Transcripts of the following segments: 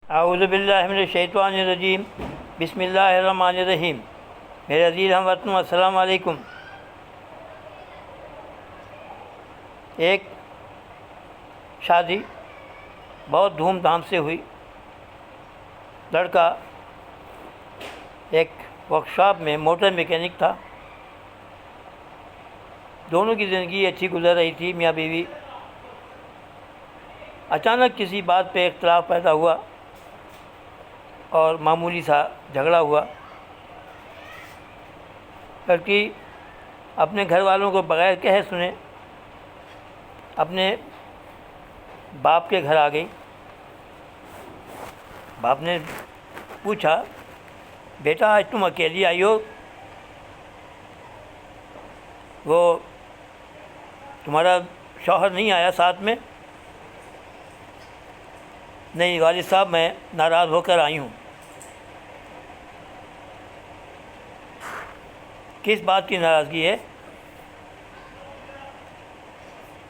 اعوذ باللہ من الشیطان الرجیم، بسم اللہ الرحمن الرحیم۔ میرے عزیز ہم وطنوں، السلام علیکم۔ ایک شادی بہت دھوم دھام سے ہوئی۔ لڑکا ایک ورکشاپ میں موٹر میکینک تھا۔ دونوں کی زندگی اچھی گزر رہی تھی، میاں بیوی۔ اچانک کسی بات پہ اختلاف پیدا ہوا اور معمولی سا جھگڑا ہوا۔ لڑکی اپنے گھر والوں کو بغیر کہے سنے اپنے باپ کے گھر آ گئی۔ باپ نے پوچھا، بیٹا آج تم اکیلی آئی ہو؟ وہ تمہارا شوہر نہیں آیا ساتھ میں؟ نہیں والد صاحب، میں ناراض ہو کر آئی ہوں۔ کس بات کی ناراضگی ہے؟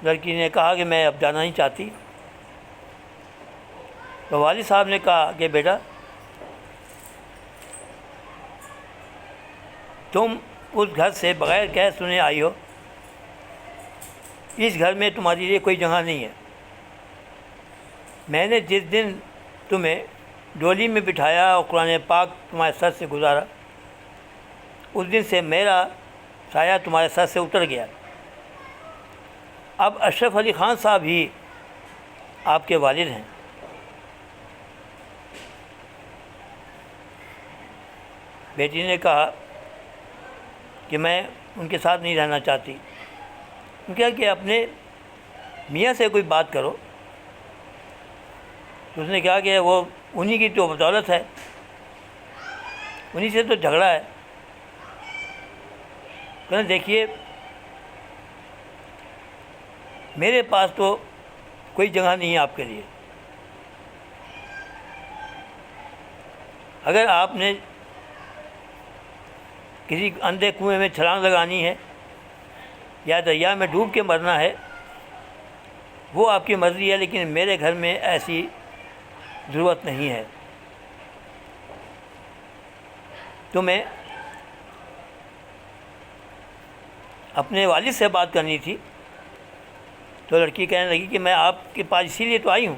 لڑکی نے کہا کہ میں اب جانا نہیں چاہتی۔ تو والد صاحب نے کہا کہ بیٹا تم اس گھر سے بغیر کہے سنے آئی ہو، اس گھر میں تمہارے لیے کوئی جگہ نہیں ہے۔ میں نے جس دن تمہیں ڈولی میں بٹھایا اور قرآن پاک تمہارے سر سے گزارا، اس دن سے میرا سایہ تمہارے سر سے اتر گیا۔ اب اشرف علی خان صاحب ہی آپ کے والد ہیں۔ بیٹی نے کہا کہ میں ان کے ساتھ نہیں رہنا چاہتی۔ ان کہا کہ اپنے میاں سے کوئی بات کرو۔ تو اس نے کہا کہ وہ انہی کی تو بدولت ہے، انہی سے تو جھگڑا ہے۔ کہنے دیکھیے میرے پاس تو کوئی جگہ نہیں ہے آپ کے لیے۔ اگر آپ نے کسی اندھے کنویں میں چھلانگ لگانی ہے یا دریا میں ڈوب کے مرنا ہے، وہ آپ کی مرضی ہے، لیکن میرے گھر میں ایسی ضرورت نہیں ہے۔ تمہیں اپنے والد سے بات کرنی تھی۔ تو لڑکی کہنے لگی کہ میں آپ کے پاس اسی لیے تو آئی ہوں۔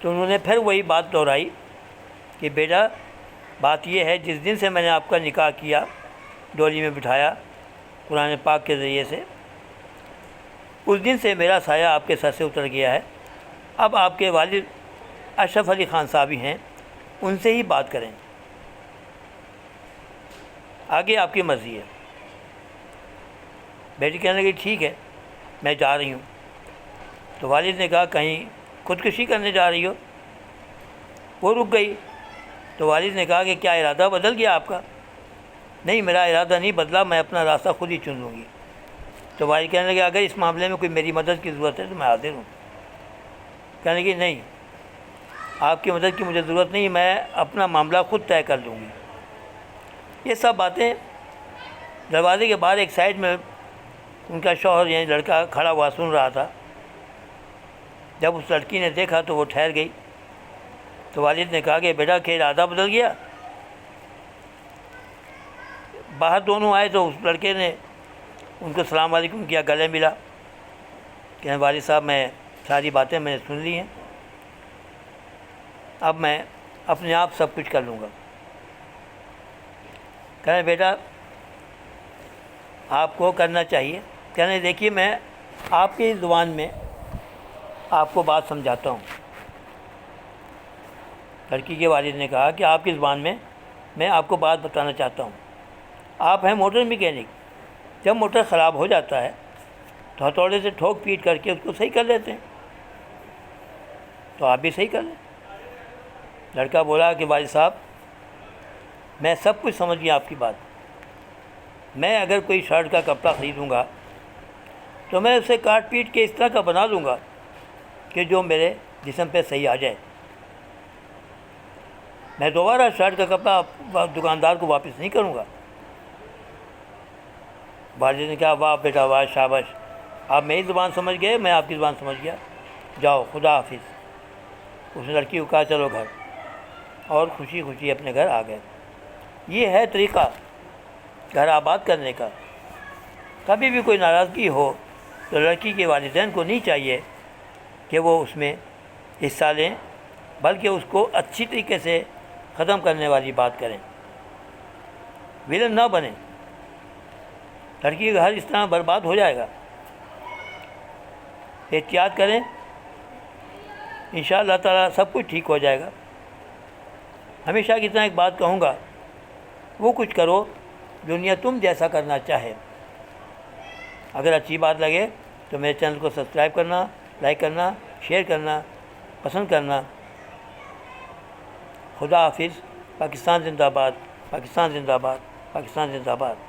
تو انہوں نے پھر وہی بات دہرائی کہ بیٹا بات یہ ہے، جس دن سے میں نے آپ کا نکاح کیا، ڈولی میں بٹھایا قرآن پاک کے ذریعے سے، اس دن سے میرا سایہ آپ کے سر سے اتر گیا ہے۔ اب آپ کے والد اشرف علی خان صاحب ہی ہیں، ان سے ہی بات کریں، آگے آپ کی مرضی ہے۔ بیٹی کہنے لگی ٹھیک ہے میں جا رہی ہوں۔ تو والد نے کہا کہیں خودکشی کرنے جا رہی ہو؟ وہ رک گئی۔ تو والد نے کہا کہ کیا ارادہ بدل گیا آپ کا؟ نہیں میرا ارادہ نہیں بدلا، میں اپنا راستہ خود ہی چن لوں گی۔ تو والد کہنے لگے اگر اس معاملے میں کوئی میری مدد کی ضرورت ہے تو میں حاضر ہوں۔ کہنے لگی نہیں آپ کی مدد کی مجھے ضرورت نہیں، میں اپنا معاملہ خود طے کر لوں گی۔ یہ سب باتیں دروازے کے باہر ایک سائڈ میں ان کا شوہر یعنی لڑکا کھڑا ہوا سن رہا تھا۔ جب اس لڑکی نے دیکھا تو وہ ٹھہر گئی۔ تو والد نے کہا کہ بیٹا کہ ارادہ بدل گیا؟ باہر دونوں آئے تو اس لڑکے نے ان کو السلام علیکم کیا، گلے ملا کہ والد صاحب میں ساری باتیں میں نے سن لی ہیں، اب میں اپنے آپ سب کچھ کر لوں گا۔ کہنے بیٹا آپ کو کرنا چاہیے۔ کہنے دیکھیے میں آپ کی زبان میں آپ کو بات سمجھاتا ہوں۔ لڑکی کے والد نے کہا کہ آپ کی زبان میں میں آپ کو بات بتانا چاہتا ہوں۔ آپ ہیں موٹر میکینک، جب موٹر خراب ہو جاتا ہے تو ہتھوڑے سے ٹھوک پیٹ کر کے اس کو صحیح کر لیتے ہیں، تو آپ بھی صحیح کر لیں۔ لڑکا بولا کہ والد صاحب میں سب کچھ سمجھ گیا آپ کی بات۔ میں اگر کوئی شرٹ کا کپڑا خریدوں گا تو میں اسے کاٹ پیٹ کے اس طرح کا بنا لوں گا کہ جو میرے جسم پہ صحیح آ جائے۔ میں دوبارہ شرٹ کا کپڑا دکاندار کو واپس نہیں کروں گا۔ والد نے کہا واہ بیٹا واہ، شاباش، آپ میری زبان سمجھ گئے، میں آپ کی زبان سمجھ گیا، جاؤ خدا حافظ۔ اس نے لڑکی کو کہا چلو گھر، اور خوشی خوشی اپنے گھر آ گئے۔ یہ ہے طریقہ گھر آباد کرنے کا۔ کبھی بھی کوئی ناراضگی ہو تو لڑکی کے والدین کو نہیں چاہیے کہ وہ اس میں حصہ لیں، بلکہ اس کو اچھی طریقے سے ختم کرنے والی بات کریں، ویلن نہ بنیں۔ لڑکی کا گھر اس طرح برباد ہو جائے گا۔ احتیاط کریں، انشاءاللہ تعالیٰ سب کچھ ٹھیک ہو جائے گا۔ ہمیشہ کی طرح ایک بات کہوں گا، وہ کچھ کرو دنیا تم جیسا کرنا چاہے۔ اگر اچھی بات لگے تو میرے چینل کو سبسکرائب کرنا، لائک کرنا، شیئر کرنا، پسند کرنا۔ خدا حافظ۔ پاکستان زندہ باد، پاکستان زندہ باد، پاکستان زندہ باد۔